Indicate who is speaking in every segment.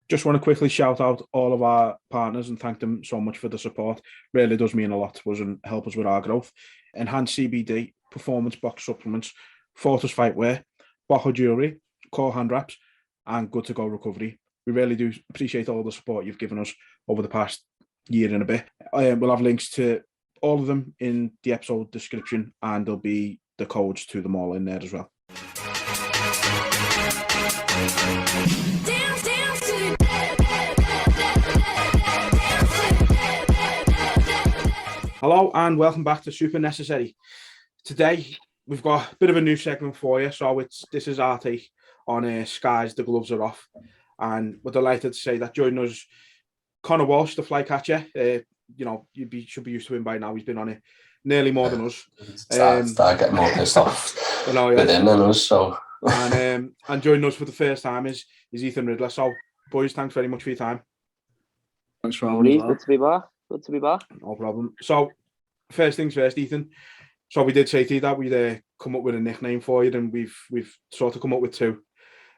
Speaker 1: Just want to quickly shout out all of our partners and thank them so much for the support. Really does mean a lot to us and help us with our growth. Enhanced CBD, performance box supplements, Fortis Fightwear, Boho Jewellery, Core Hand Wraps, and Good to Go Recovery. We really do appreciate all the support you've given us over the past year and a bit. We'll have links to all of them in the episode description, and there'll be the codes to them all in there as well. Hello and welcome back to Super Necessary. Today we've got a bit of a new segment for you. So this is our take on Sky's The Gloves Are Off, and we're delighted to say that joining us, Connor Walsh, the Flycatcher. You should be used to him by now. He's been on it nearly more than us.
Speaker 2: Start getting more pissed off with him than us. So
Speaker 1: and joining us for the first time is Ethan Ridler. So boys, thanks very much for your time.
Speaker 3: Thanks for having me. Good to be back. Good to be back.
Speaker 1: No problem. So, first things first, Ethan. So we did say to you that we'd come up with a nickname for you, and we've sort of come up with two.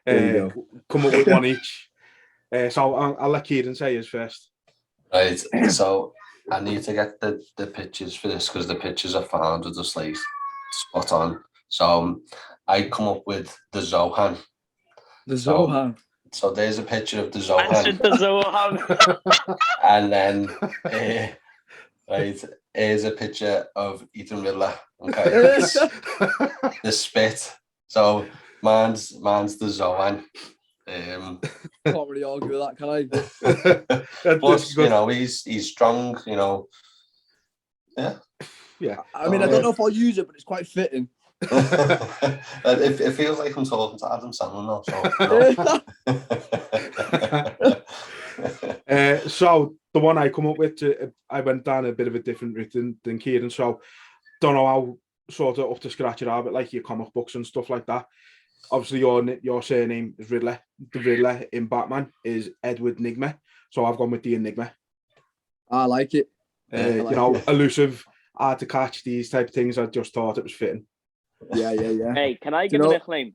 Speaker 1: Come up with one each. So I'll let Kieran say his first.
Speaker 2: Right. So I need to get the pictures for this because the pictures I found are just like spot on. So I come up with the Zohan.
Speaker 3: The Zohan.
Speaker 2: So there's a picture of the Zohan.
Speaker 3: I said the Zohan.
Speaker 2: And then, right, here's a picture of Ethan Ridler. Okay. The spit. So mine's the Zohan.
Speaker 3: Can't really argue with that, can I?
Speaker 2: But, he's strong, Yeah.
Speaker 3: I mean, I don't know if I'll use it, but it's quite fitting.
Speaker 2: It feels like I'm talking to Adam Sandler
Speaker 1: now. So the one I come up with, I went down a bit of a different route than Kieran. So don't know how sort of up to scratch you are, but like your comic books and stuff like that. Obviously, your surname is Ridler. The Ridler in Batman is Edward Enigma. So I've gone with the Enigma.
Speaker 3: I like it.
Speaker 1: Elusive, hard to catch, these type of things. I just thought it was fitting.
Speaker 3: Yeah.
Speaker 4: Hey, can I give a nickname?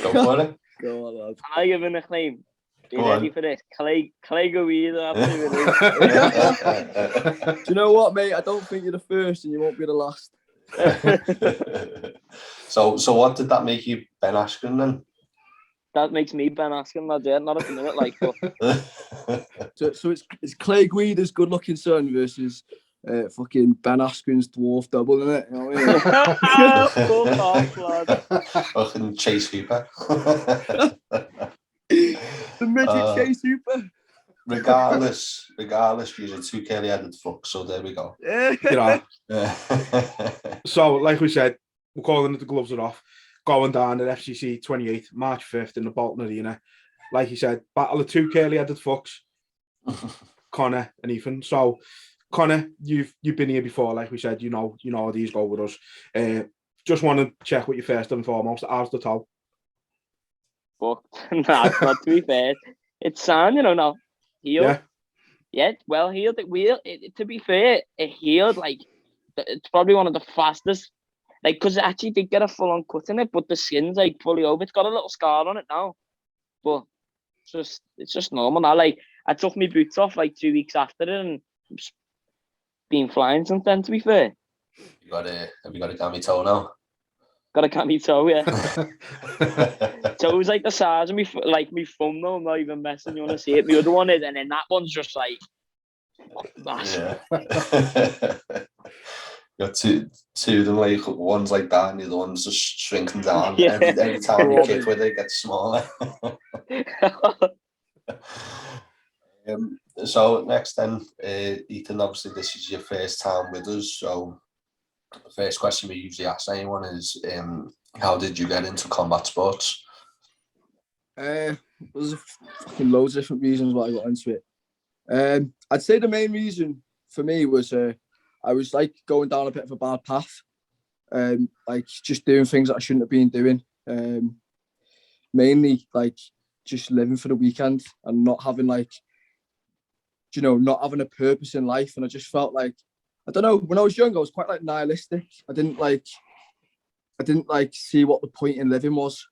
Speaker 2: Go for it.
Speaker 3: Go on, lad.
Speaker 4: Can I give a nickname? Be ready for this. Clay go either.
Speaker 3: Do you know what, mate? I don't think you're the first and you won't be the last.
Speaker 2: So what did that make you, Ben Askren, then?
Speaker 4: That makes me Ben Askren, lad. Yeah, not at the minute, like. But...
Speaker 3: so it's Clay Guida's good-looking son versus fucking Ben Askren's dwarf double, isn't it? You know what I mean?
Speaker 4: Fuck off, lad.
Speaker 2: Fucking Chase Hooper.
Speaker 3: The midget Chase Hooper.
Speaker 2: Regardless, you're a two curly-headed fuck, so there we go.
Speaker 1: So, like we said, we're calling it The Gloves Are Off. Going down at FCC 28th, March 5th in the Bolton Arena. Like you said, battle of two curly-headed fucks, Connor and Ethan. So, Connor, you've been here before, like we said, you know how these go with us. Just want to check with you first and foremost. How's the toe?
Speaker 4: But nah, not to be fair. It's sound, now. Healed. Yeah, well healed. To be fair, it healed like it's probably one of the fastest. Like, because it actually did get a full-on cut in it, but the skin's like fully over. It's got a little scar on it now, but it's just normal now. Like, I took my boots off like 2 weeks after it, and it's been flying since then. To be fair,
Speaker 2: have you got a gammy toe now?
Speaker 4: Got a gammy toe, yeah. Toe's like the size of me thumb though. I'm not even messing. You want to see it? The other one is, and then that one's just like massive.
Speaker 2: Yeah. Got two of them, like one's like that, and the other one's just shrinking down. Yeah. Every time you kick with it, it gets smaller. So next then, Ethan, obviously this is your first time with us. So the first question we usually ask anyone is, how did you get into combat sports?
Speaker 3: There's fucking loads of different reasons why I got into it. I'd say the main reason for me was I was like going down a bit of a bad path, like just doing things that I shouldn't have been doing. Mainly like just living for the weekend and not having not having a purpose in life. And I just felt like, I don't know, when I was young, I was quite like nihilistic. I didn't like see what the point in living was.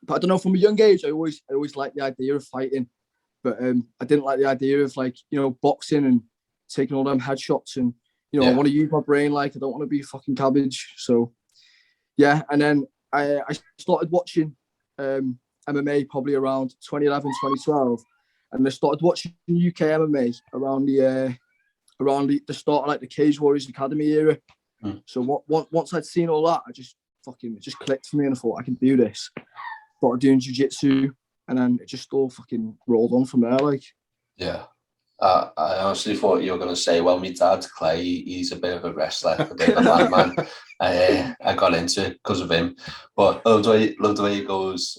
Speaker 3: but I don't know. From a young age, I always liked the idea of fighting, but I didn't like the idea of like boxing and taking all them headshots and I want to use my brain. Like I don't want to be fucking cabbage. So yeah, and then I started watching MMA probably around 2011, 2012, and I started watching UK MMA around the start of like the Cage Warriors Academy era. So once I'd seen all that, it just clicked for me, and I thought I can do this. Started doing jiu-jitsu, and then it just all fucking rolled on from there. Like,
Speaker 2: yeah. I honestly thought you were going to say, well, my dad, Clay, he's a bit of a wrestler, a bit of a madman. I got into it because of him. But love the way he goes,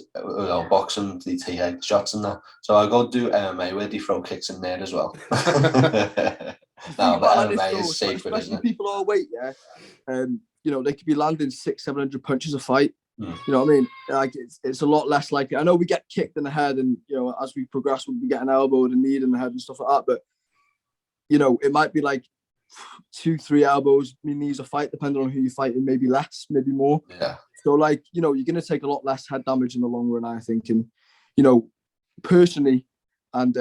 Speaker 2: boxing, they take head shots and that. So I go do MMA where they throw kicks in there as well. Now, the MMA is safer, isn't it?
Speaker 3: People are weight, yeah. They could be landing 600-700 punches a fight. You know what I mean? Like it's a lot less likely. I know we get kicked in the head, and as we progress, we'll be getting elbowed and kneed in the head and stuff like that. But it might be like 2-3 elbows, knees a fight, depending on who you're fighting. Maybe less, maybe more.
Speaker 2: Yeah. So
Speaker 3: like you're gonna take a lot less head damage in the long run, I think. And personally, and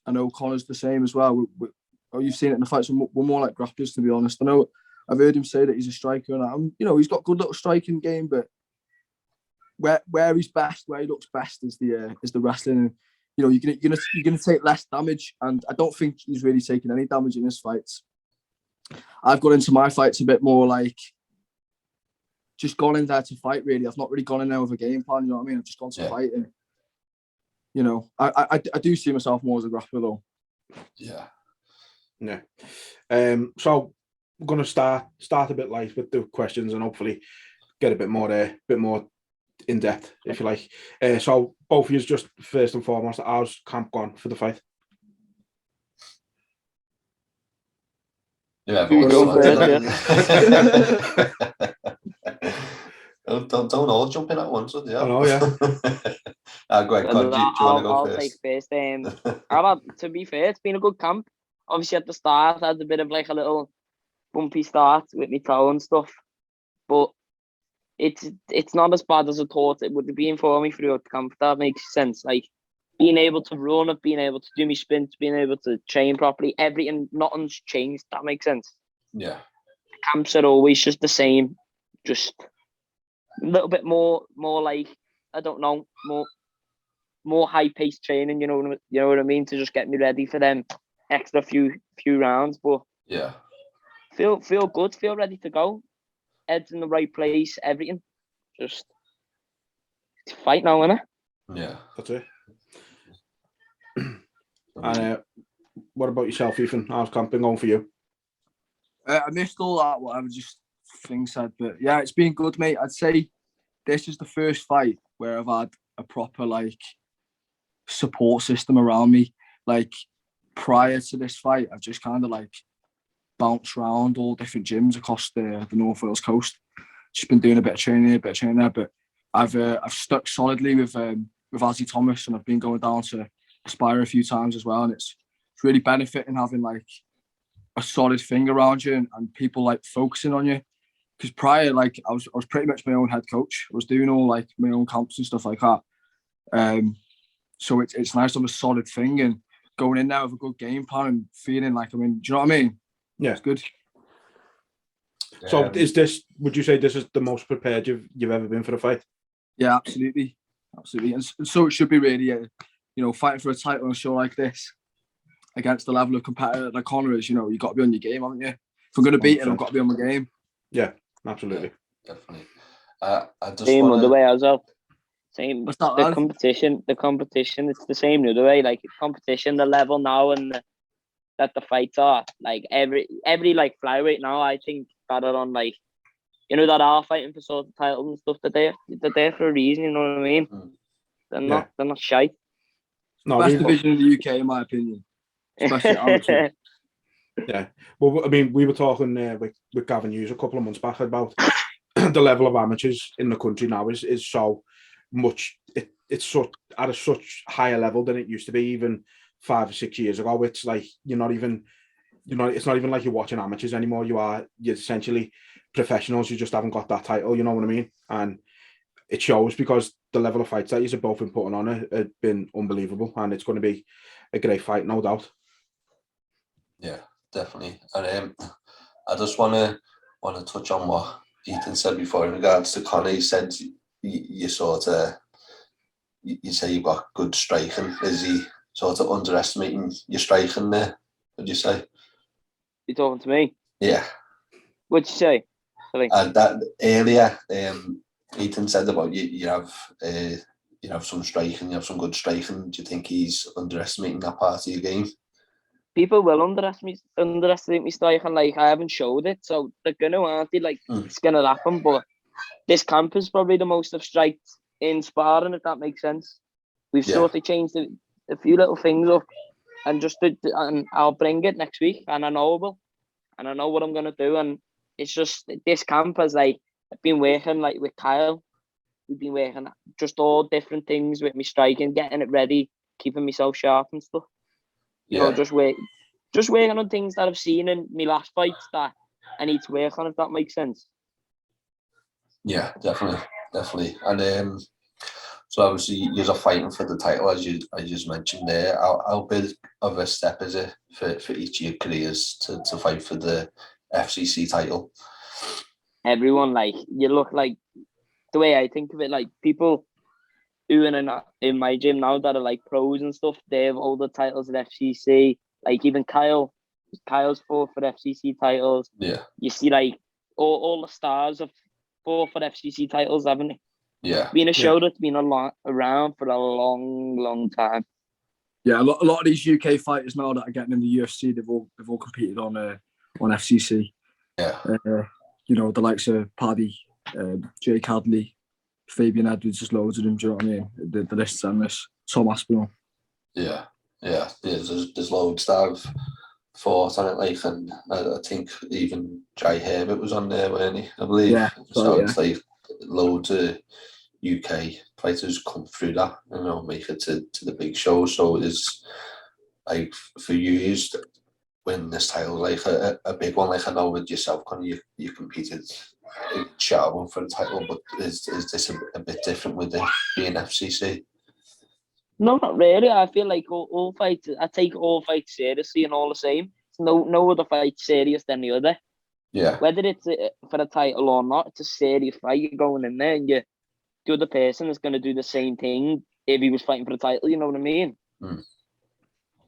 Speaker 3: I know Connor's the same as well. You've seen it in the fights. We're more like grapplers, to be honest. I know I've heard him say that he's a striker, and he's got a good little striking game, but where he's best, where he looks best is the wrestling. And you're gonna take less damage, and I don't think he's really taking any damage in his fights. I've gone into my fights a bit more like just gone in there to fight. Really, I've not really gone in there with a game plan. You know what I mean? I've just gone to fight, and I do see myself more as a grappler though.
Speaker 2: Yeah.
Speaker 1: Yeah. So we're going to start a bit light with the questions and hopefully get a bit more in depth, if you like. So both of you, just first and foremost, how's camp gone for the fight?
Speaker 2: Yeah, don't all jump in at once, would you?
Speaker 1: I know, yeah.
Speaker 2: Go ahead, do you want to go first?
Speaker 4: I'll take first. To be fair, it's been a good camp. Obviously, at the start, I had a bit of like a little bumpy start with my toe and stuff, but it's not as bad as I thought it would be for me throughout the camp. That makes sense. Like being able to run it, being able to do my sprints, being able to train properly, everything, nothing's changed. That makes sense.
Speaker 2: Yeah.
Speaker 4: Camps are always just the same, just a little bit more like, I don't know, more high paced training. You know what I mean, to just get me ready for them extra few rounds. But
Speaker 2: yeah,
Speaker 4: feel good, feel ready to go. Head's in the right place, everything. Just fight now, innit?
Speaker 2: Yeah,
Speaker 1: that's it. And what about yourself, Ethan? How's camping going for you?
Speaker 3: I missed all that, whatever just things said, but yeah, it's been good, mate. I'd say this is the first fight where I've had a proper like support system around me. Like prior to this fight, I've just kind of like bounced around all different gyms across the North Wales coast. Just been doing a bit of training here, a bit of training there, but I've stuck solidly with Ozzy Thomas, and I've been going down to Aspire a few times as well, and it's really benefiting having like a solid thing around you and people like focusing on you. Because prior, like I was pretty much my own head coach. I was doing all like my own camps and stuff like that. So it's nice to have a solid thing and going in there with a good game plan and feeling like, I mean, do you know what I mean?
Speaker 1: Yeah,
Speaker 3: it's good.
Speaker 1: So would you say this is the most prepared you've ever been for a fight?
Speaker 3: Yeah, absolutely. And so it should be really, fighting for a title on a show like this against the level of competitor like Connor is, you got to be on your game, haven't you? If I'm going to beat him, I've got to be on my game.
Speaker 1: Yeah, absolutely.
Speaker 2: Yeah, definitely. I just
Speaker 4: same other way as well. Same.
Speaker 3: The
Speaker 4: competition, it's the same the other way. Like competition, the level now and that the fights are, like every like flyweight now, I think that are on like, that are fighting for sort of titles and stuff, they're there for a reason, you know what I mean? They're not shy.
Speaker 3: No, best division in the UK, in my opinion. Especially amateur.
Speaker 1: Yeah. Well, I mean, we were talking with Gavin Hughes a couple of months back about the level of amateurs in the country now is so much. It's at a such higher level than it used to be even 5 or 6 years ago. It's like it's not even like you're watching amateurs anymore. You're essentially professionals. You just haven't got that title. You know what I mean? And it shows because the level of fights that you've both been putting on have been unbelievable, and it's going to be a great fight, no doubt.
Speaker 2: Yeah, definitely. And I just want to touch on what Ethan said before in regards to Conor. He said you sort of you say you've got good striking. Is he sort of underestimating your striking there? Would you say?
Speaker 4: You talking to me?
Speaker 2: Yeah.
Speaker 4: What'd you say?
Speaker 2: That earlier, Ethan said about you have some striking, you have some good striking. Do you think he's underestimating that part of your game?
Speaker 4: People will underestimate me striking. Like, I haven't showed it, so they're gonna, aren't they? Like, it's gonna happen. But this camp is probably the most I've striked in sparring, if that makes sense. We've sort of changed a few little things up, and and I'll bring it next week, and I know I will, and I know what I'm gonna do. And it's just this camp has I've been working like with Kyle. We've been working just all different things with me striking, getting it ready, keeping myself sharp and stuff. You know, just working on things that I've seen in my last fights that I need to work on, if that makes sense.
Speaker 2: Yeah, definitely. And so obviously you're fighting for the title, as you just mentioned there. How big of a step is it for each of your careers to fight for the FCC title?
Speaker 4: Everyone, you look like, the way I think of it, like people who in my gym now that are like pros and stuff, they have all the titles at FCC. Like even Kyle's fought for FCC titles.
Speaker 2: Yeah.
Speaker 4: You see like all the stars have fought for FCC titles, haven't they?
Speaker 2: Yeah.
Speaker 4: Being a show that's been around for a long, long time.
Speaker 3: Yeah, a lot of these UK fighters now that are getting in the UFC, they've all competed on FCC.
Speaker 2: Yeah.
Speaker 3: You know, the likes of Paddy, Jake Hadley, Fabian Edwards, just loads of them. Do you know what I mean? The list's endless. Tom Aspinall.
Speaker 2: Yeah. There's loads that have fought on it, like, and I think even Jai Herbert was on there, weren't he? I believe.
Speaker 3: Yeah.
Speaker 2: So it's like loads of UK fighters come through that, you know, make it to the big show. So it's like for you to win this title, like a big one. Like I know with yourself, Conor, you competed in showdown for the title, but is this a bit different with it being FCC?
Speaker 4: No, not really. I feel like all fights, I take all fights seriously and all the same. No other fight serious than the other.
Speaker 2: Yeah.
Speaker 4: Whether it's for a title or not, it's a serious fight. You're going in there and the other person is going to do the same thing if he was fighting for the title, you know what I mean?
Speaker 2: Mm.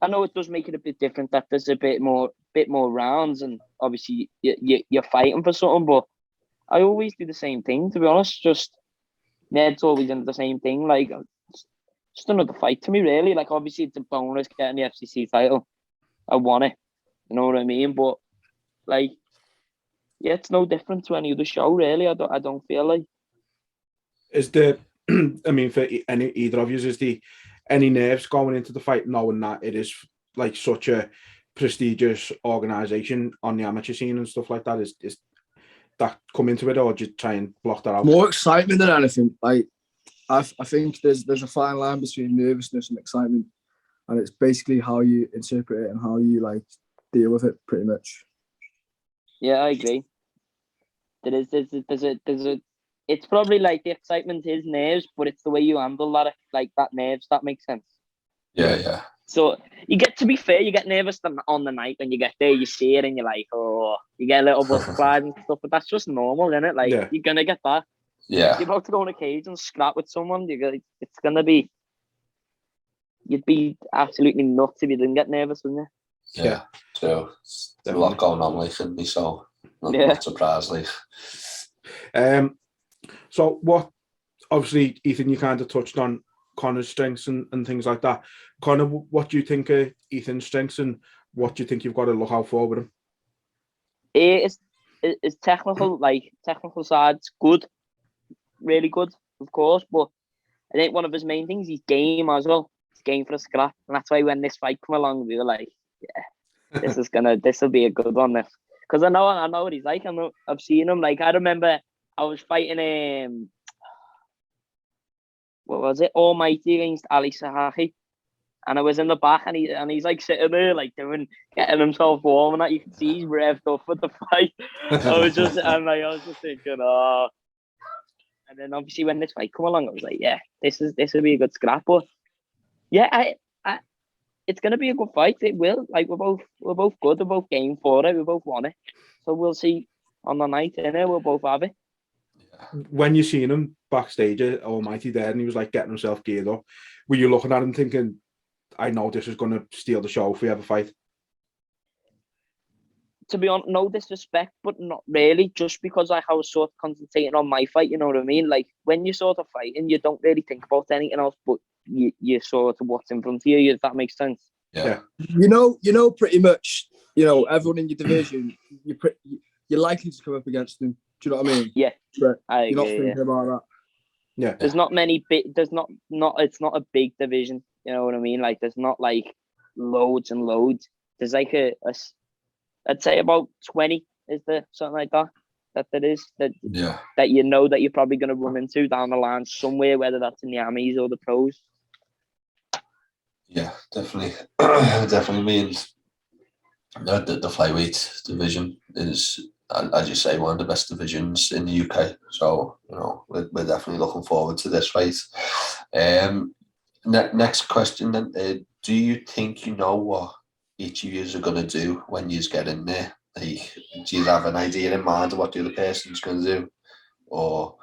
Speaker 4: I know it does make it a bit different that there's a bit more rounds and obviously you're fighting for something, but I always do the same thing, to be honest. Just Ned's always into the same thing. Like, just another fight to me, really. Like, obviously, it's a bonus getting the FCC title. I won it. You know what I mean? But, like, yeah, it's no different to any other show, really. I don't feel like.
Speaker 1: Is I mean, for either of you, is any nerves going into the fight, knowing that it is like such a prestigious organisation on the amateur scene and stuff like that? Is that come into it, or do you try and block that out?
Speaker 3: More excitement than anything. Like, I think there's a fine line between nervousness and excitement, and it's basically how you interpret it and how you like deal with it, pretty much.
Speaker 4: Yeah, I agree. There's a. It's probably like the excitement is nerves, but it's the way you handle that, like that nerves. That makes sense.
Speaker 2: Yeah.
Speaker 4: So you get, to be fair, you get nervous on the night when you get there. You see it and you're like, oh, you get a little butterflies and stuff. But that's just normal, isn't it? Like you're gonna get that.
Speaker 2: Yeah.
Speaker 4: You're about to go on a cage and scrap with someone. It's gonna be. You'd be absolutely nuts if you didn't get nervous, wouldn't
Speaker 2: you? Yeah. So there's a lot going on, like, in me, so not surprised, like.
Speaker 1: So what? Obviously, Ethan, you kind of touched on Conor's strengths and things like that. Conor, what do you think of Ethan's strengths, and what do you think you've got to look out for with him?
Speaker 4: It's technical, technical side's good, really good, of course. But I think one of his main things is game as well. He's game for a scrap, and that's why when this fight come along, we were like, yeah, this will be a good one. This, because I know what he's like. I've seen him. Like, I remember I was fighting what was it? Almighty against Ali Sahahi. And I was in the back and he's like sitting there, like getting himself warm, and that you can see he's revved up for the fight. I was just thinking, oh. And then obviously when this fight come along, I was like, yeah, this will be a good scrap. But yeah, I it's gonna be a good fight. It will. Like we're both good. We're both game for it. We both want it. So we'll see on the night, and we'll both have it.
Speaker 1: When you seen him backstage at Almighty there, and he was like getting himself geared up, were you looking at him thinking, I know this is going to steal the show if we have a fight?
Speaker 4: To be honest, no disrespect, but not really. Just because I was sort of concentrating on my fight, you know what I mean? Like when you're sort of fighting, you don't really think about anything else, but you sort of what's in front of you. If that makes sense.
Speaker 2: Yeah.
Speaker 3: You know, pretty much. You know, everyone in your division, you're likely to come up against them. Do you know what I mean?
Speaker 4: Yeah.
Speaker 3: But
Speaker 4: you're
Speaker 3: not thinking about that.
Speaker 1: Yeah.
Speaker 4: There's not many big. There's not. It's not a big division. You know what I mean? Like there's not like loads and loads. There's like I'd say about 20 is there, something like that. That you know that you're probably going to run into down the line somewhere, whether that's in the Amis or the pros.
Speaker 2: Yeah, definitely. Definitely means the flyweight division is, as you say, one of the best divisions in the UK. So, you know, we're definitely looking forward to this fight. Next question then. Do you think you know what each of you are going to do when you get in there? Like, do you have an idea in mind of what the other person's going to do? Or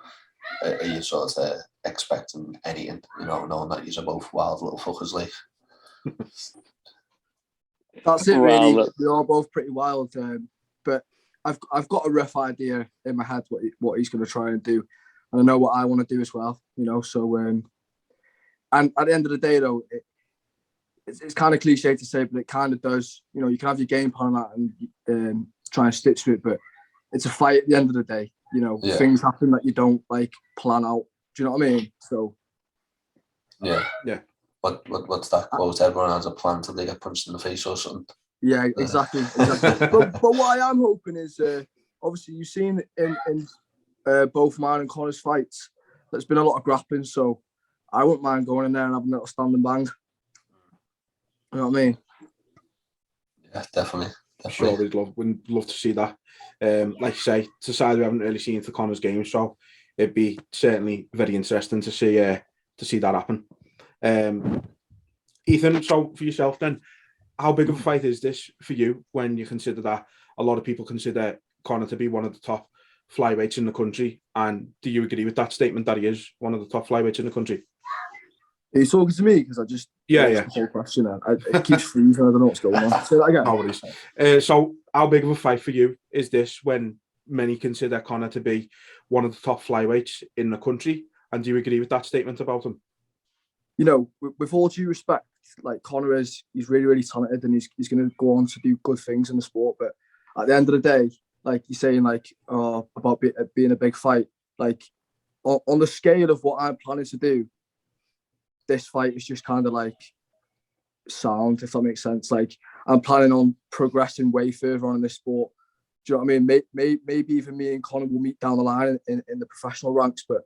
Speaker 2: are you sort of expecting anything, you know, knowing that you're both wild little fuckers like?
Speaker 3: That's it, really. We're all both pretty wild, but I've got a rough idea in my head what he's going to try and do, and I know what I want to do as well. You know, so and at the end of the day, though, it's kind of cliche to say, but it kind of does. You know, you can have your game plan on that and try and stick to it, but it's a fight at the end of the day. You know, things happen that you don't like plan out. Do you know what I mean? So
Speaker 2: yeah. What's that quote? Everyone has a plan till they get punched in the face or something.
Speaker 3: Yeah, exactly. but what I am hoping is, obviously, you've seen in both mine and Connor's fights, there's been a lot of grappling, so I wouldn't mind going in there and having a little stand and bang. You know what I mean?
Speaker 2: Yeah, definitely.
Speaker 1: Sure, we'd love to see that. Like you say, it's a side we haven't really seen for Connor's game, so it'd be certainly very interesting to see that happen. Ethan, so for yourself then, how big of a fight is this for you when you consider that a lot of people consider Conor to be one of the top flyweights in the country? And do you agree with that statement that he is one of the top flyweights in the country?
Speaker 3: Are you talking to me? Because I just the whole question. It keeps freezing. I don't know what's going on. Say that again.
Speaker 1: No worries. So how big of a fight for you is this when many consider Conor to be one of the top flyweights in the country? And do you agree with that statement about him?
Speaker 3: You know, with all due respect, like Conor he's really, really talented and he's going to go on to do good things in the sport. But at the end of the day, like you're saying, like about being a big fight, like on the scale of what I'm planning to do, this fight is just kind of like sound, if that makes sense. Like I'm planning on progressing way further on in this sport. Do you know what I mean? Maybe even me and Conor will meet down the line in the professional ranks, but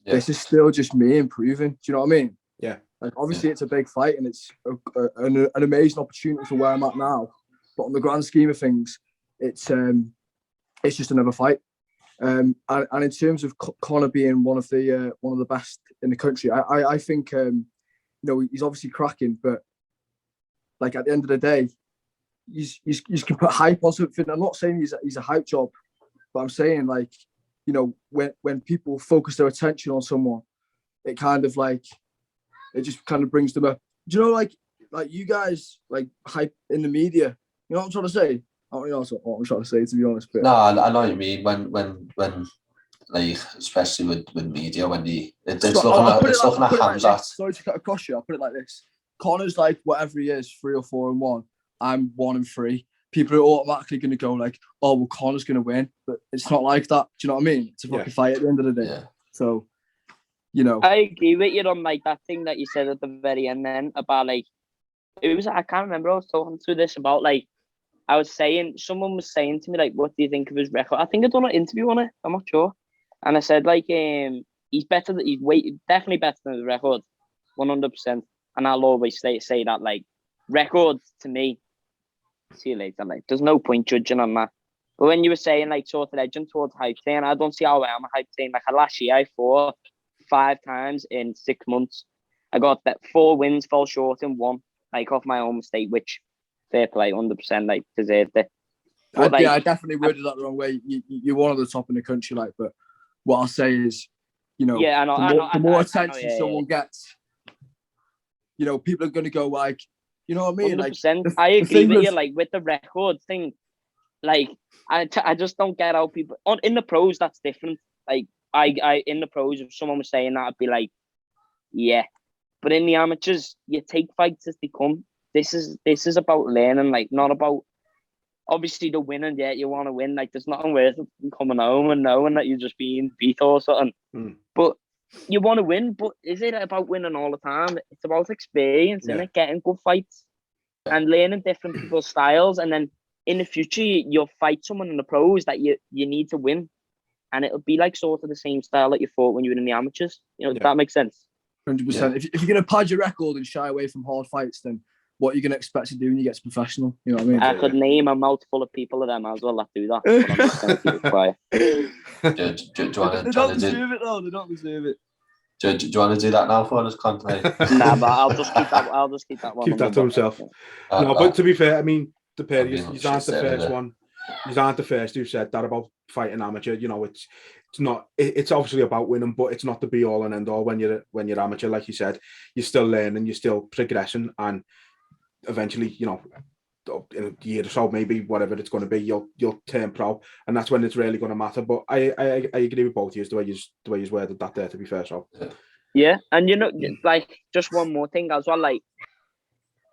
Speaker 3: this is still just me improving. Do you know what I mean?
Speaker 1: Yeah.
Speaker 3: Like obviously it's a big fight and it's an amazing opportunity for where I'm at now. But on the grand scheme of things, it's just another fight. And in terms of Conor being one of the best in the country, I think you know, he's obviously cracking, but like at the end of the day, you can put hype on something. I'm not saying he's a hype job, but I'm saying like, you know, when people focus their attention on someone, it kind of like it just kind of brings them up. Do you know, like you guys like hype in the media? You know what I'm trying to say? I don't know what I'm trying to say, to be honest. But
Speaker 2: no, I know what you mean. When like especially with media, when it's looking at Hamzat.
Speaker 3: Sorry to cut across you. I'll put it like this: Conor's like whatever he is, 3 or 4 and 1. I'm 1 and 3. People are automatically going to go like, "Oh, well, Conor's going to win," but it's not like that. Do you know what I mean? It's a fucking fight at the end of the day. Yeah. So, you know,
Speaker 4: I agree with you on like that thing that you said at the very end then about like I can't remember. I was talking through this about like someone was saying to me like, "What do you think of his record?" I think I done an interview on it. I'm not sure, and I said like, he's definitely better than his record, 100%. And I'll always say that like records to me. See you later. Like, there's no point judging on that. But when you were saying like sort of edging towards hype train, I don't see how I am a hype train. Like last year, I fought 5 times in 6 months. I got that 4 wins, fell short in 1, like off my own mistake, which fair play, 100%, like deserved it. But, like,
Speaker 3: I definitely worded that the wrong way. You're one of the top in the country, like, but what I'll say is, you know, the more attention someone gets, you know, people are going to go like, you know what I mean?
Speaker 4: 100%. Like, I agree with you. Like with the record thing, like I just don't get how people in the pros. That's different. Like I in the pros, if someone was saying that, I'd be like, yeah. But in the amateurs, you take fights as they come. This is about learning, like not about obviously the winning. Yeah, you want to win. Like there's nothing worse than coming home and knowing that you're just being beat or something. But you want to win. But is it about winning all the time? It's about experience, isn't it? Getting good fights and learning different people's styles, and then in the future you'll fight someone in the pros that you need to win, and it'll be like sort of the same style that you fought when you were in the amateurs. You know, if that makes sense.
Speaker 3: 100%. If you're going to pad your record and shy away from hard fights, then what are you going to expect to do when you get to professional? You know what I mean?
Speaker 4: I could name a mouthful of people of them as well that do that. But I'm just going to keep it quiet.
Speaker 3: They don't deserve it, though. They don't deserve it.
Speaker 2: Do you want to do that now for us, Conte?
Speaker 4: Nah, but I'll just keep that one.
Speaker 1: Keep that to himself. No, but to be fair, I mean, the pair, you aren't the first one. You aren't the first who said that about fighting amateur. You know, it's not. It's obviously about winning, but it's not the be all and end all. When you're amateur, like you said, you're still learning, you're still progressing, and eventually, you know, in a year or so, maybe whatever it's going to be, you'll turn pro, and that's when it's really going to matter. But I agree with both of you, the way you worded that there. To be fair, so
Speaker 4: yeah, and you know, like just one more thing as well, like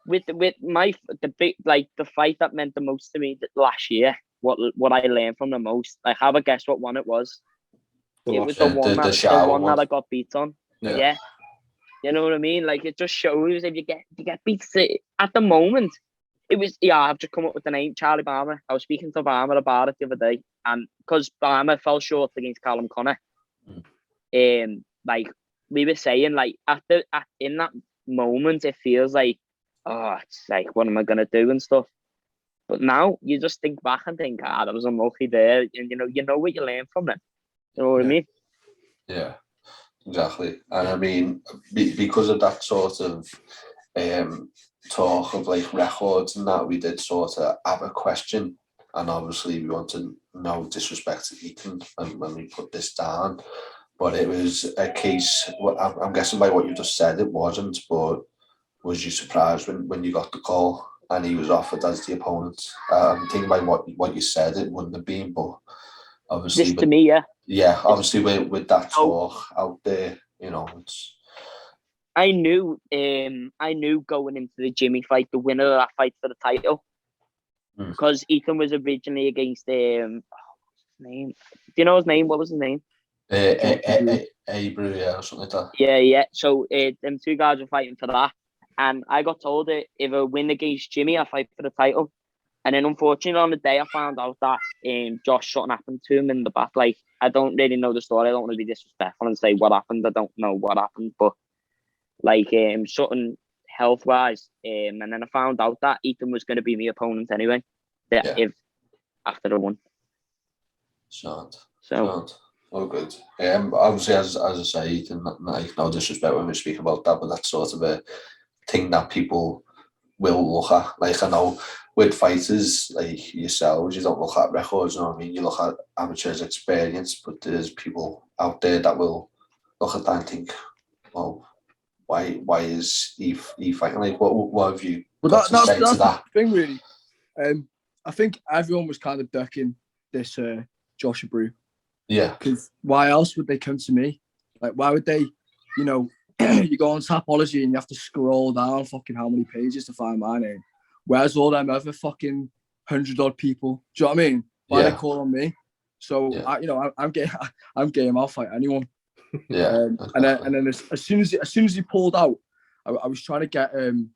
Speaker 4: with the big, like the fight that meant the most to me last year, what I learned from the most, like have a guess what one it was. It was the one that I got beat on. Yeah. You know what I mean? Like it just shows if you get beat at the moment. It was I've just come up with the name Charlie Barmer. I was speaking to Barmer about it the other day, and because Barmer fell short against Callum Connor, like we were saying, like in that moment, it feels like, oh, it's like what am I gonna do and stuff. But now you just think back and think, that was unlucky there, and you know what you learn from it. You know what I mean?
Speaker 2: Yeah. Exactly, and I mean, because of that sort of talk of like records and that, we did sort of have a question, and obviously we want to no disrespect to Ethan when we put this down, but it was a case. I'm guessing by what you just said, it wasn't. But was you surprised when you got the call and he was offered as the opponent? I'm thinking by what you said, it wouldn't have been, but obviously
Speaker 4: this to me, yeah.
Speaker 2: Yeah, obviously with that talk out there, you know, it's.
Speaker 4: I knew going into the Jimmy fight, the winner of that fight for the title, because Ethan was originally against what's his name? Do you know his name? What was his name?
Speaker 2: Abru, yeah, or something like that.
Speaker 4: Yeah. So them two guys were fighting for that, and I got told that if I win against Jimmy, I fight for the title. And then, unfortunately, on the day I found out that Josh, something happened to him in the back. Like, I don't really know the story. I don't want to be disrespectful and say what happened. I don't know what happened, but like something health-wise. And then I found out that Ethan was going to be my opponent anyway. If after the one.
Speaker 2: Sound. Oh, good. Obviously, as I say, Ethan, like, no disrespect when we speak about that, but that's sort of a thing that people will look at. Like, I know with fighters like yourselves, you don't look at records, you know what I mean? You look at amateurs' experience, but there's people out there that will look at that and think, well, why is he fighting? Like, what have you got to say to that?
Speaker 3: The thing, really. I think everyone was kind of ducking this Josh Brew.
Speaker 2: Yeah.
Speaker 3: Because why else would they come to me? Like, why would they, you know, you go on Tapology and you have to scroll down fucking how many pages to find my name. Where's all them other fucking 100-odd people? Do you know what I mean? Why they call on me? So I'm game. I'll fight anyone.
Speaker 2: Yeah.
Speaker 3: And then as soon as he pulled out, I was trying to get Adam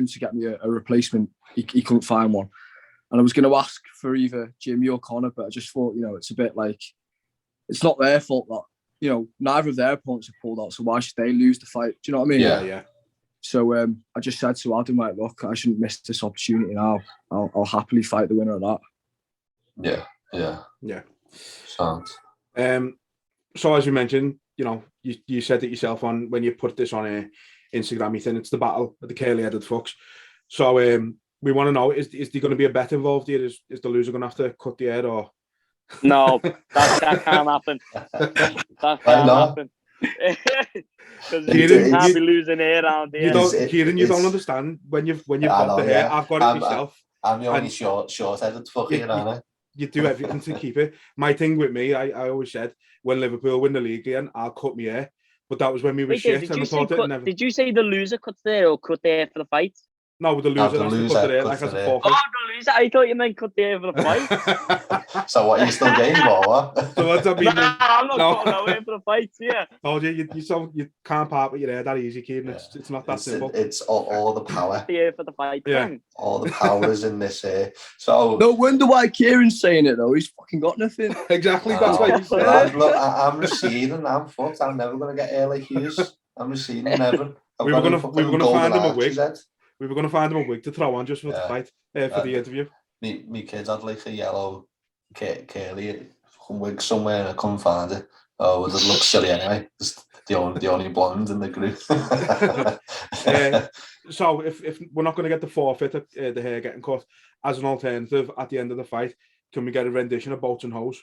Speaker 3: to get me a replacement. He couldn't find one, and I was going to ask for either Jimmy or Connor, but I just thought, you know, it's a bit like it's not their fault that, you know, neither of their opponents have pulled out, so why should they lose the fight? Do you know what I mean?
Speaker 2: Yeah.
Speaker 3: So I just said to Adam, like, look, I shouldn't miss this opportunity now. I'll happily fight the winner of that.
Speaker 2: Yeah. Sounds.
Speaker 1: So as you mentioned, you said it yourself on when you put this on Instagram, you think it's the battle of the curly-headed fucks. So we want to know, is there going to be a bet involved here? Is the loser going to have to cut the hair or?
Speaker 4: No, that can't happen. That can't happen. Because you can't be losing hair around here.
Speaker 1: You don't understand when you've got the hair. I've got it myself.
Speaker 2: I'm the only short-headed fucker, aren't I?
Speaker 1: You do everything to keep it. My thing with me, I always said, when Liverpool win the league again, I'll cut my hair. But that was when we were shit.
Speaker 4: Did you say the loser cuts their hair or cut their hair for the fight?
Speaker 1: No, the loser has to cut their hair like as a forfeit.
Speaker 4: Oh, the loser! I thought you meant cut their hair for the fight.
Speaker 2: So what, are you still game or what?
Speaker 1: So what's that mean?
Speaker 4: Nah, I'm not cutting my hair for the fight, yeah.
Speaker 1: Told you can't part with your hair that easy, Kieran. It's not that simple.
Speaker 2: It's all the power.
Speaker 4: The hair for the fight,
Speaker 2: all the power is in this hair. So
Speaker 3: no wonder why Kieran's saying it though. He's fucking got nothing.
Speaker 1: Exactly, that's what he said.
Speaker 2: Look, I'm receding. I'm fucked. I'm never gonna get hair like you. I'm receding. Never.
Speaker 1: We were gonna find him a wig. We were going to find him a wig to throw on just for the fight, for the interview.
Speaker 2: Me kids had like a yellow curly wig somewhere and I couldn't find it. Oh, it looked silly anyway. Just the only blonde in the group.
Speaker 1: So if we're not going to get the forfeit of the hair getting cut, as an alternative at the end of the fight, can we get a rendition of Boats and Hose?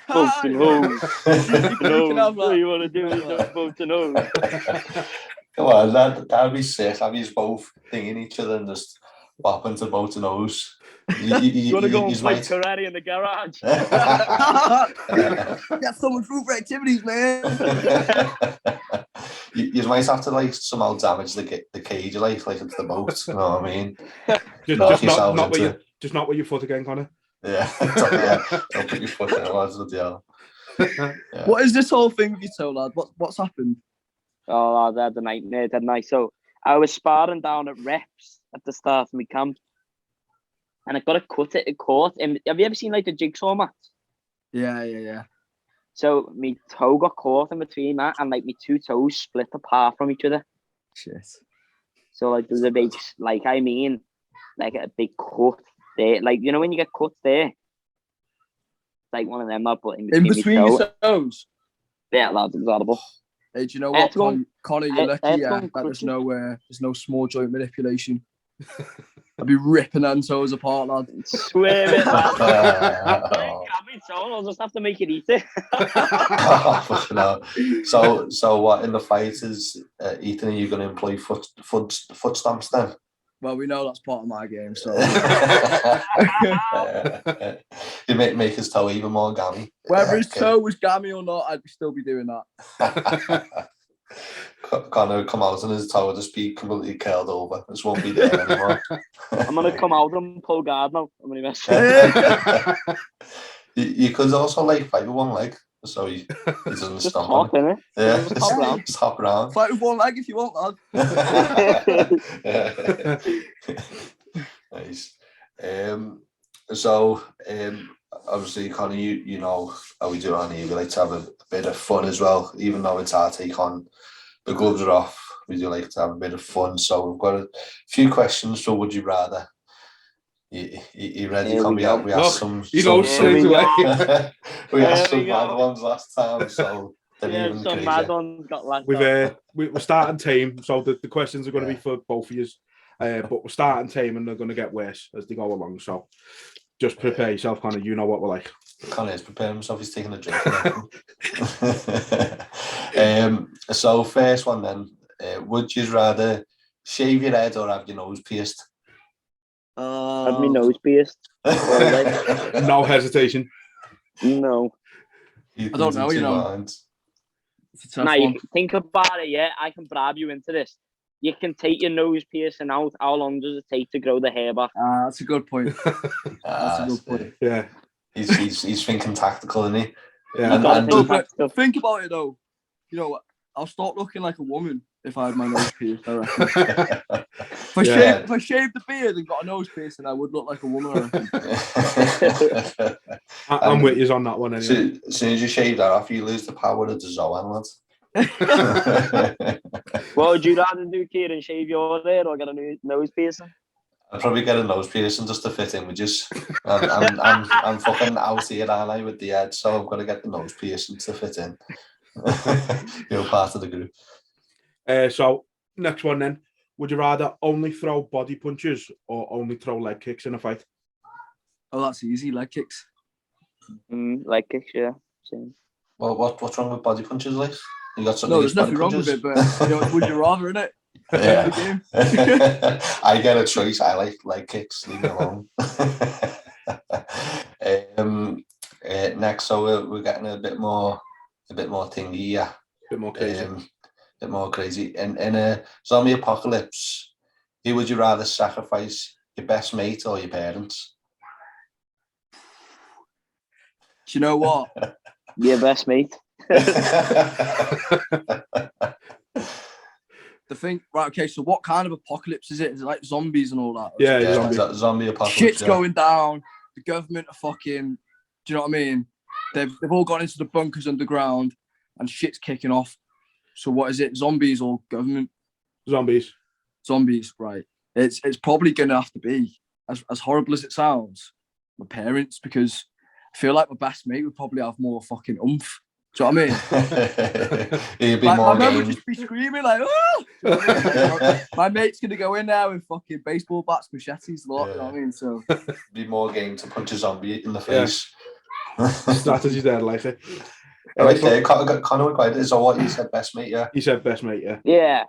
Speaker 4: Boats and Hose. What you want to do is Boats and Hose.
Speaker 2: Come on, that'd be sick. Have you both dinging each other and just whopping to Boats and Hose.
Speaker 4: You want to go and play karate in the garage?
Speaker 3: Got so much room for activities, man.
Speaker 2: You might have to like somehow damage the cage, like it's the boat. You know what I mean?
Speaker 1: just not with your foot again, Connor.
Speaker 2: Yeah, don't put your foot in it, lads. Yeah.
Speaker 3: What is this whole thing with you two, lad? What's happened?
Speaker 4: Oh, lad, I had a nightmare, didn't I? So I was sparring down at reps at the start of my camp, and I got a cut at a court. And have you ever seen like the jigsaw match?
Speaker 3: Yeah.
Speaker 4: So my toe got caught in between that, and like my two toes split apart from each other.
Speaker 3: Shit.
Speaker 4: So like there's a big, like a big cut there. Like, you know when you get cut there? Like one of them, not but in between
Speaker 3: your toes?
Speaker 4: Yeah, lad, it's horrible.
Speaker 3: Hey, do you know what, Connor? You're lucky that there's no small joint manipulation. I'd be ripping them toes apart, lad.
Speaker 4: Swear it, lad. Grab me toe, I'll just have to make it eat it.
Speaker 2: No. So what in the fight is Ethan? Are you going to employ foot stamps then?
Speaker 3: Well, we know that's part of my game, so
Speaker 2: you make his toe even more gammy.
Speaker 3: Whether his toe was gammy or not, I'd still be doing that.
Speaker 2: Connor come out and his toe will just be completely curled over. This won't be there anymore.
Speaker 4: I'm gonna come out and pull guard now. I'm gonna mess.
Speaker 2: You could also like fight with one leg, so he doesn't
Speaker 4: just
Speaker 2: stomp
Speaker 4: hop,
Speaker 2: on it.
Speaker 4: Yeah,
Speaker 2: just hop around.
Speaker 3: Fight with one leg if you want, lad.
Speaker 2: Nice. So obviously, Connor, you know how we do on here. We like to have a bit of fun as well, even though it's our take on the gloves are off. We do like to have a bit of fun. So we've got a few questions. So would you rather? You ready? We asked some. We asked some bad ones last time, so
Speaker 4: some mad ones got last.
Speaker 1: We're starting tame, so the questions are going to be for both of you. But we're starting tame, and they're going to get worse as they go along. So just prepare yourself, Connor. You know what we're like.
Speaker 2: Connor's preparing himself. He's taking a drink. So first one then. Would you rather shave your head or have your nose pierced?
Speaker 4: Have my nose pierced.
Speaker 1: No hesitation.
Speaker 4: No.
Speaker 3: I don't know, you know.
Speaker 4: Now, you think about it, yeah? I can bribe you into this. You can take your nose piercing out. How long does it take to grow the hair back?
Speaker 3: That's a good point. That's a good point.
Speaker 1: Yeah.
Speaker 2: He's thinking tactical, isn't he?
Speaker 1: Yeah.
Speaker 3: Think about it, though. You know what? I'll start looking like a woman if I had my nose pierced, I reckon. If I shaved the beard and got a nose piercing, I would look like a woman, I reckon.
Speaker 1: I'm with you on that one anyway.
Speaker 2: As soon as you shave that off, you lose the power of the Zoan, lads.
Speaker 4: What would you rather do, Kieran? Shave your hair or get a nose piercing?
Speaker 2: I'd probably get a nose piercing just to fit in with you. I'm fucking out here, aren't I, with the head, so I've got to get the nose piercing to fit in. You're part of the group.
Speaker 1: So, next one then. Would you rather only throw body punches or only throw leg kicks in a fight?
Speaker 3: Oh, that's easy. Leg kicks.
Speaker 4: Leg kicks, yeah. Same.
Speaker 2: Well, what's wrong with body punches, like? You got something?
Speaker 3: No, there's nothing wrong with it, but would you rather, innit?
Speaker 2: Yeah. I get a choice. I like leg kicks. Leave me alone. Next, so we're getting a bit more thingy, yeah.
Speaker 1: Bit more crazy.
Speaker 2: Bit more crazy. In a zombie apocalypse, who would you rather sacrifice? Your best mate or your parents?
Speaker 3: Do you know what?
Speaker 4: Your best mate.
Speaker 3: The thing, right? Okay, so what kind of apocalypse is it? Is it like zombies and all that?
Speaker 2: Yeah, zombie apocalypse.
Speaker 3: Shit's going down. The government are fucking. Do you know what I mean? They've all gone into the bunkers underground, and shit's kicking off. So what is it? Zombies or government?
Speaker 1: Zombies,
Speaker 3: right? It's probably gonna have to be, as horrible as it sounds, my parents, because I feel like my best mate would probably have more fucking oomph. Do you know what I mean?
Speaker 2: He'd be
Speaker 3: my
Speaker 2: more
Speaker 3: mum
Speaker 2: game.
Speaker 3: would just be screaming like, oh! You know what I mean? My mate's gonna go in there with fucking baseball bats, machetes, lot. You know what I mean? So
Speaker 2: be more game to punch a zombie in the face.
Speaker 1: Strategy there, like it.
Speaker 2: Right, Conor McGuire is what you said, best mate, yeah.
Speaker 1: He said best mate, yeah.
Speaker 4: Yeah.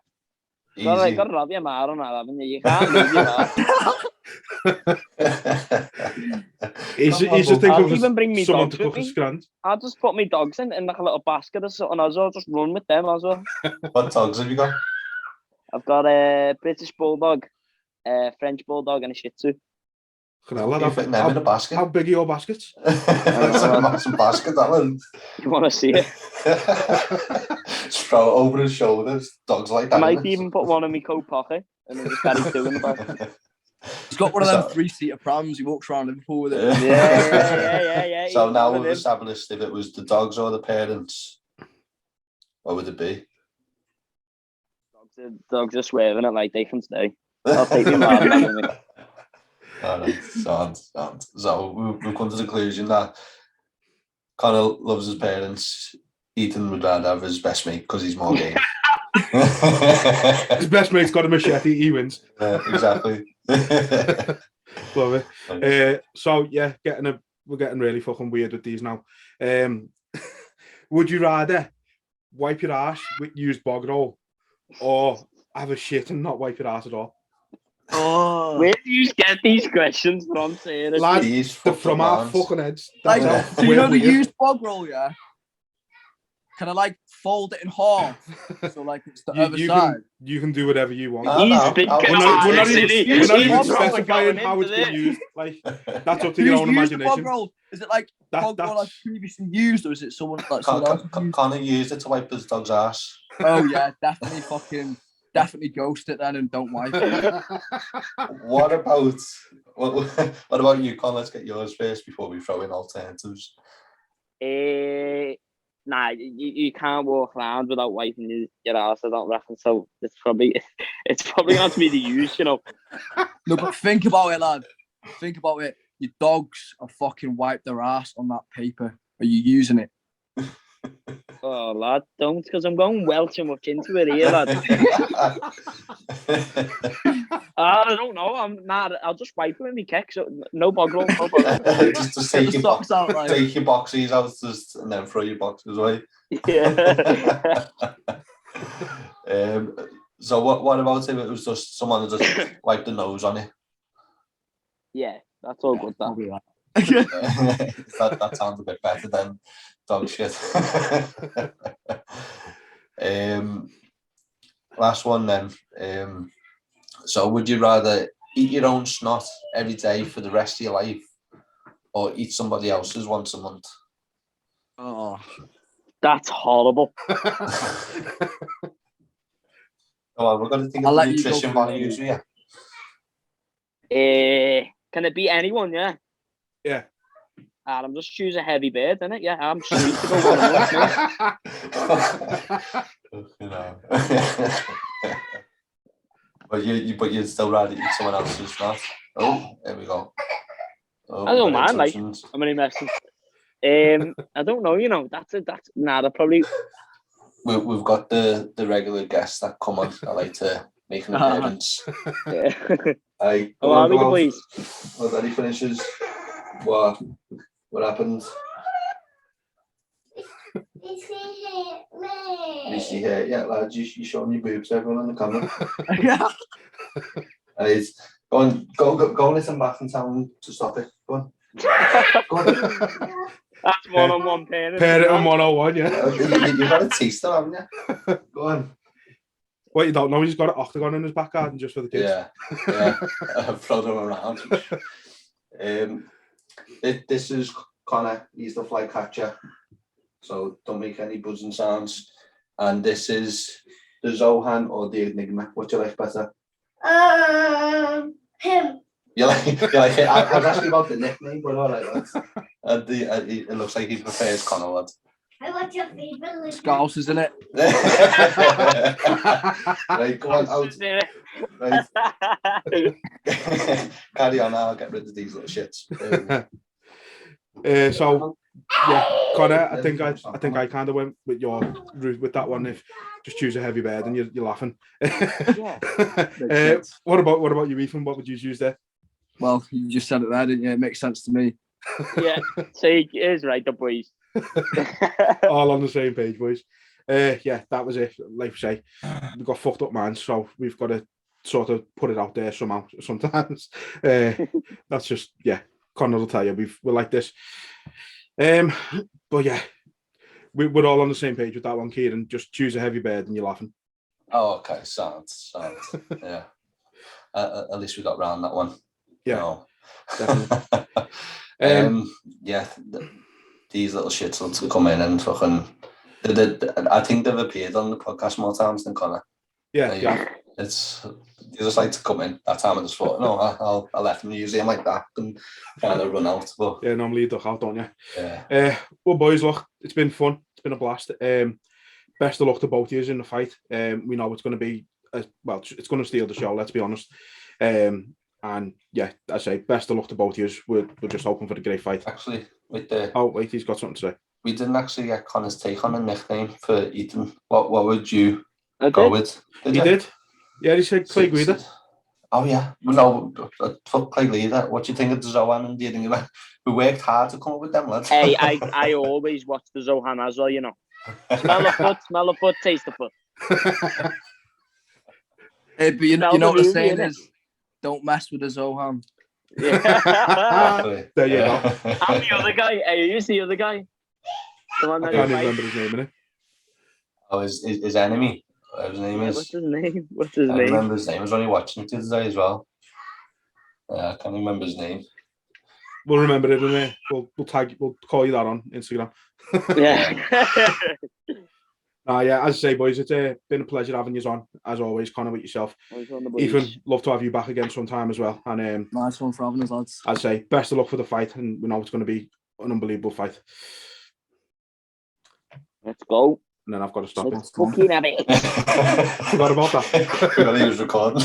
Speaker 2: Easy.
Speaker 4: Got to love your man on that, haven't you? You can't lose your man.
Speaker 1: He's just thinking
Speaker 4: even bring me
Speaker 1: someone
Speaker 4: dogs
Speaker 1: to cook
Speaker 4: with
Speaker 1: his
Speaker 4: me.
Speaker 1: grand.
Speaker 4: I'll just put my dogs in like a little basket or something as well. Just run with them as well.
Speaker 2: What dogs have you got?
Speaker 4: I've got a British Bulldog, a French Bulldog, and a Shih Tzu.
Speaker 2: You're fitting them in a basket.
Speaker 1: How big are your baskets?
Speaker 2: It's a massive basket, that one.
Speaker 4: You want to see it?
Speaker 2: Throw it over his shoulders. Dogs like that.
Speaker 4: I might even put one in my coat pocket and then just carry two in the back.
Speaker 3: he's got one of them 3-seater prams. He walks around Liverpool with it.
Speaker 4: Yeah.
Speaker 2: So now we've established if it was the dogs or the parents, what would it be?
Speaker 4: Dogs are swerving it like they can stay. I'll take my man with me.
Speaker 2: Alright, sound. So we've come to the conclusion that Conor loves his parents. Ethan would rather have his best mate because he's more game.
Speaker 1: His best mate's got a machete, he wins.
Speaker 2: Yeah, exactly.
Speaker 1: Love it. So yeah, we're getting really fucking weird with these now. Would you rather wipe your ass with used bog roll or have a shit and not wipe your ass at all?
Speaker 3: Oh,
Speaker 4: where do you get these questions from?
Speaker 1: Lad, from our fucking heads.
Speaker 3: Like, so you know the used bog roll, yeah? Can I like fold it in half so like it's the other side?
Speaker 1: You can do whatever you want.
Speaker 4: We're
Speaker 1: not even specifying how it's been used. Like that's up to your own imagination.
Speaker 3: Bog roll? Is it like bog roll I've previously used, or is it someone like
Speaker 2: Conor used it to wipe his dog's ass?
Speaker 3: Oh yeah, definitely ghost it then and don't wipe it.
Speaker 2: What about you, Con? Let's get yours first before we throw in alternatives.
Speaker 4: Nah, you can't walk around without wiping your ass, I don't reckon. So it's probably going to be the use, you know.
Speaker 3: No, but think about it, lad. Think about it. Your dogs have fucking wiped their ass on that paper. Are you using it?
Speaker 4: Oh, lad, don't, because I'm going well too much into it here, lad. I don't know. I'll just wipe it with my kick. So no bog roll.
Speaker 2: just take your socks out, like. Take your boxies out, and then throw your boxes away.
Speaker 4: Yeah.
Speaker 2: So what about if it was just someone who just wiped the nose on it?
Speaker 4: Yeah, that's all good. That.
Speaker 2: that sounds a bit better than dog shit. Last one then. So would you rather eat your own snot every day for the rest of your life or eat somebody else's once a month?
Speaker 3: Oh,
Speaker 4: that's horrible.
Speaker 2: Oh, we're going to think of the nutrition values here.
Speaker 4: Can it be anyone, yeah?
Speaker 1: Yeah.
Speaker 4: I'm just choosing a heavy bird, innit? Yeah, I'm sweet to go one.
Speaker 2: But you'd still rather eat someone else's snot. Oh, there we go. Oh,
Speaker 4: I don't
Speaker 2: got
Speaker 4: mind, like,
Speaker 2: interruptions.
Speaker 4: I'm only messing. I don't know, you know, that's nah, they're probably...
Speaker 2: We've got the regular guests that come on. I like to make an appearance.
Speaker 4: Yeah.
Speaker 2: Aye,
Speaker 4: How are we, the boys?
Speaker 2: Well, then he finishes. What happened? You see here, yeah, lads, you showing your boobs to everyone on the camera. Right, go listen back and tell them to stop it. Go on. Go on.
Speaker 4: That's one-on-one parent.
Speaker 1: Parent and 101, yeah.
Speaker 2: You've got a taster, haven't you? Go on.
Speaker 1: What you don't know, he's got an octagon in his back garden just for the kids.
Speaker 2: Yeah. Throw them around. This is Connor. He's the Flycatcher. So don't make any buzzing sounds. And this is the Zohan or the Enigma. What do you like better?
Speaker 5: Him.
Speaker 2: You like it? I was asking about the nickname, but all right, lads. It looks like he prefers Connor, lads.
Speaker 5: What's your favourite?
Speaker 3: Scouse, isn't it?
Speaker 2: Right, go on out. Right. Carry on, I'll get rid of these little shits.
Speaker 1: So yeah, Connor, I think I kind of went with your route with that one. If just choose a heavy bed and you're laughing. What about you, Ethan? What would you use there?
Speaker 3: Well, you just said it there, didn't you? It makes sense to me.
Speaker 4: Yeah, see, it is right, the boys.
Speaker 1: All on the same page, boys. Yeah, that was it. Like I say, we've got fucked up minds, so we've got to sort of put it out there somehow. Sometimes that's just Connor will tell you we're like this. But yeah, we're all on the same page with that one, Kieran. Just choose a heavy bed and you're laughing.
Speaker 2: Oh, okay, sound. Yeah. At least we got round that one.
Speaker 1: Yeah,
Speaker 2: no.
Speaker 1: Definitely.
Speaker 2: Yeah, these little shits want to come in and fucking. I think they've appeared on the podcast more times than Connor.
Speaker 1: Yeah.
Speaker 2: It's they just like to come in. That time I just thought, no, I'll let them use him like that and kind of run out. But
Speaker 1: yeah, normally you duck out, don't you?
Speaker 2: Yeah.
Speaker 1: Well, boys, look, it's been fun. It's been a blast. Best of luck to both of you in the fight. We know it's going to be it's going to steal the show. Let's be honest. And yeah, I say best of luck to both of you. We're just hoping for a great fight.
Speaker 2: Actually,
Speaker 1: wait, he's got something to say.
Speaker 2: We didn't actually get Connor's take on a nickname for Ethan. What would you go with?
Speaker 1: He did. Yeah, he said Clay Guida.
Speaker 2: Oh yeah, no, fuck Clay Guida. What do you think of the Zohan and the Enigma? We worked hard to come up with them, lads.
Speaker 4: Hey, I always watch the Zohan as well, you know. Smell the foot, taste the foot.
Speaker 3: Hey, but you know what the saying is, don't mess with the Zohan.
Speaker 4: Yeah.
Speaker 1: There you go.
Speaker 4: I'm the other guy. Hey, you see the other guy? The one that
Speaker 1: I can't even remember his name, innit?
Speaker 2: Oh, his enemy. His name is.
Speaker 4: What's his name?
Speaker 2: I remember his name. I was only watching it today as well. I can't remember his name.
Speaker 1: We'll remember it, and we'll tag. We'll call you that on Instagram.
Speaker 4: Yeah.
Speaker 1: Yeah, as I say, boys, it's been a pleasure having you on, as always, Connor, with yourself. Ethan, love to have you back again sometime as well. And
Speaker 3: nice one for having us, lads.
Speaker 1: As I say, best of luck for the fight, and we know it's going to be an unbelievable fight.
Speaker 4: Let's go.
Speaker 1: And then I've got to stop
Speaker 4: it. Fucking have it.
Speaker 1: Forgot about that.
Speaker 2: Forgot he was recording.